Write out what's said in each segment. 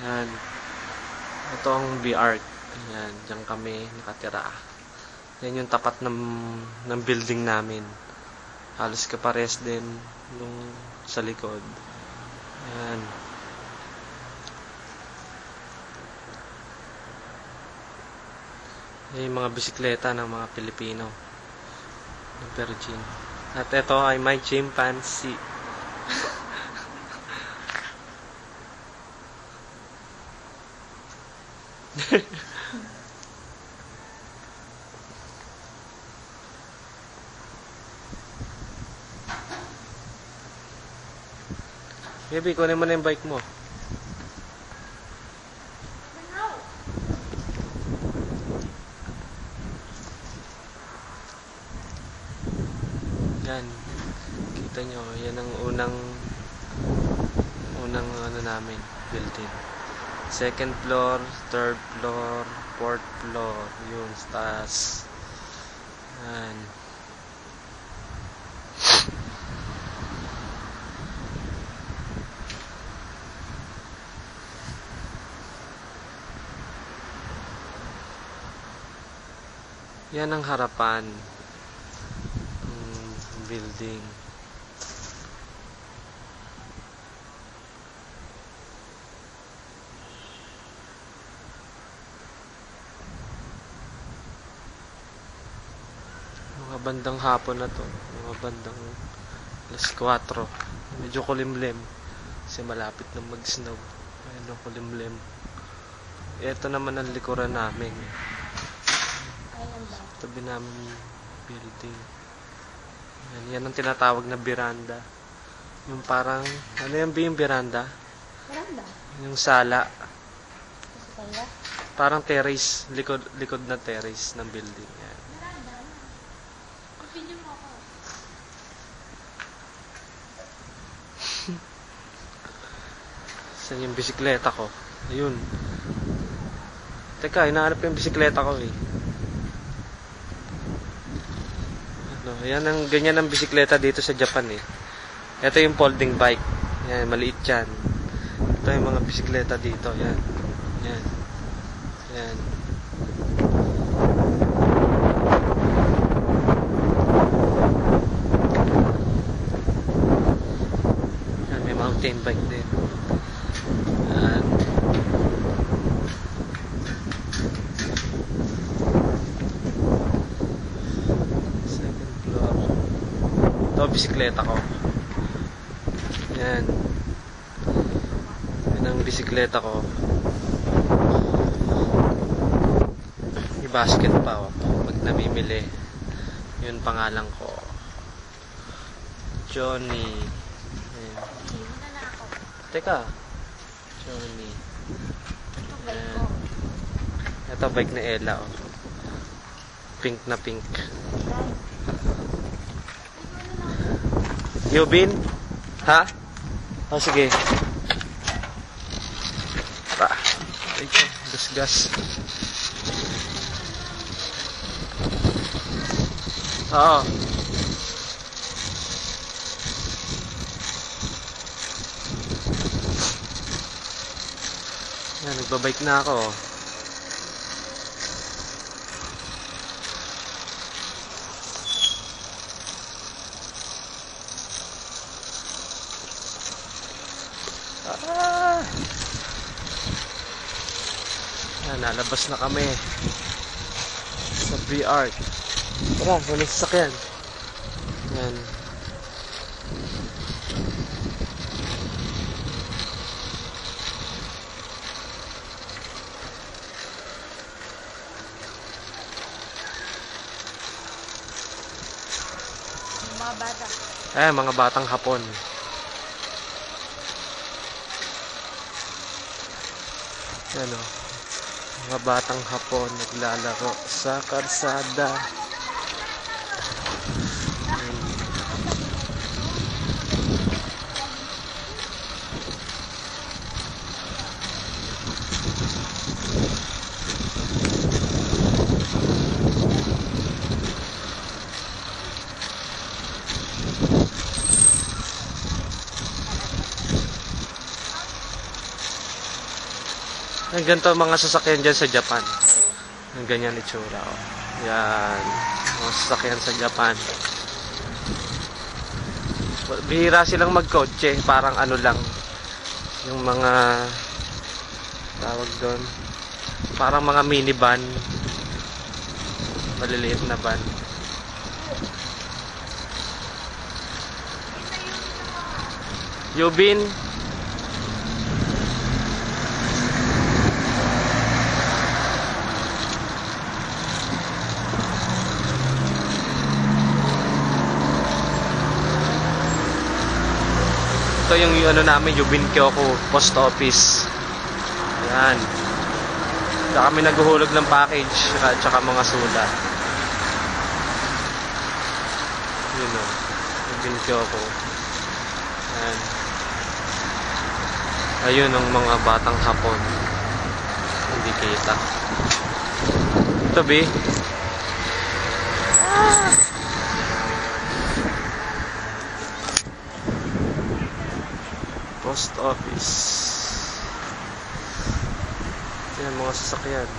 Yan. Ito ang BR. Yan, diyan kami nakatira. Yan yung tapat ng building namin. Halos kapares din nung sa likod. Yan. Yan yung mga bisikleta ng mga Pilipino. Ng Virgin. At ito ay my chimpanzee. Baby, kunin mo na yung bike mo. Yan. Kita nyo, yan ang unang ano namin, building. Second floor, third floor, fourth floor, yun, sa taas. Yan. Yan ang harapan ng building. Mga bandang hapon na to, mga bandang alas 4. Medyo kulimlim kasi malapit na mag-snow. Ayun ang kulimlim. Ito naman ang likuran namin. Tabi namin building. Yan ang tinatawag na veranda. Yung parang, ano yung veranda? Veranda? Yung sala. Sala? Parang terrace, likod na terrace ng building. Yan. Veranda? Video mo ako. Saan yung bisikleta ko? Ayun. Teka, hinahanap yung bisikleta ko eh. Ano, yan ang ganyan ang bisikleta dito sa Japan eh. Ito yung folding bike. Yan, maliit yan. Ito yung mga bisikleta dito. Yan. Yan. Yan. Yan, may mountain bike din. Yan. Ito bisikleta ko. Yan. Yan ang bisikleta ko. May basket pa pag namimili. Yun pangalan ko. Johnny. Yan. Teka. Johnny. Yan. Ito bike na Ella. Pink na pink. Yubin? Ha? Oh, sige. Tara. Ay, gas. Oo. Yan, nagbabike na ako. Yan, nalabas na kami sa BR. Tara, walang sasakyan. Yan. Mga bata. Mga batang Hapon. Yan o. Mga batang Hapon naglalaro sa kalsada. Ang ganito ang mga sasakyan dyan sa Japan. Ang ganyan itsura. Oh. Yan. Mga sasakyan sa Japan. Bihira silang magkotse. Parang ano lang. Yung mga tawag doon. Parang mga minivan. Maliliit na van. Yubin. Ito yung ano namin, Yubin Kyoku Post Office. Yan. Diyan kami naghuhulog ng package at saka mga sulat. Yun o. Yubin Kyoku. Yan. Ayun ang mga batang Hapon. Hindi kita. Ito, B. Post office. Yan mga sasakyan.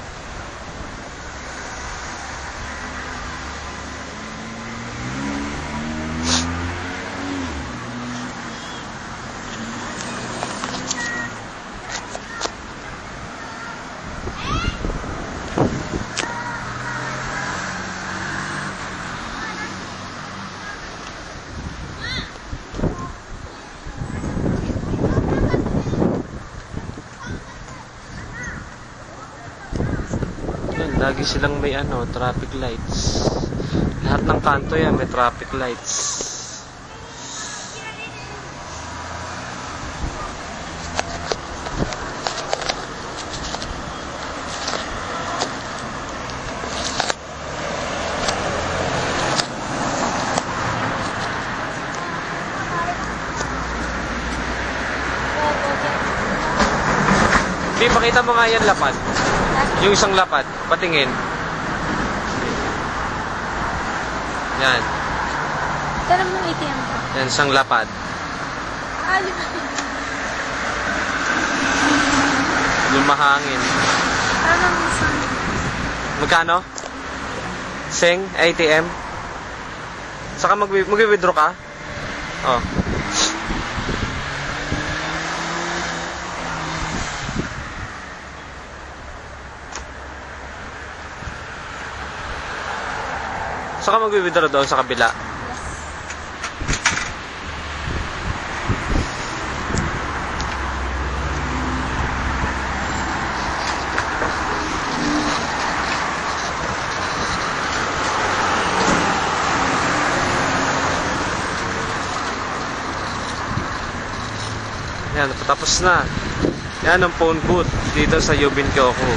Lagi silang may ano, traffic lights. Lahat ng kanto yan may traffic lights. Di, pakita mo nga yan lapad. Yung isang lapad, patingin. Yan. Tara mo ATM ka. Yan, isang lapad. Lumahangin. Parang isang... Magkano? Sing, ATM? Saka mag-withdraw ka? Oh. Saka mag-withdraw doon sa kabila. Yan, tapos na. Yan ang phone booth dito sa Yubin Kyoku.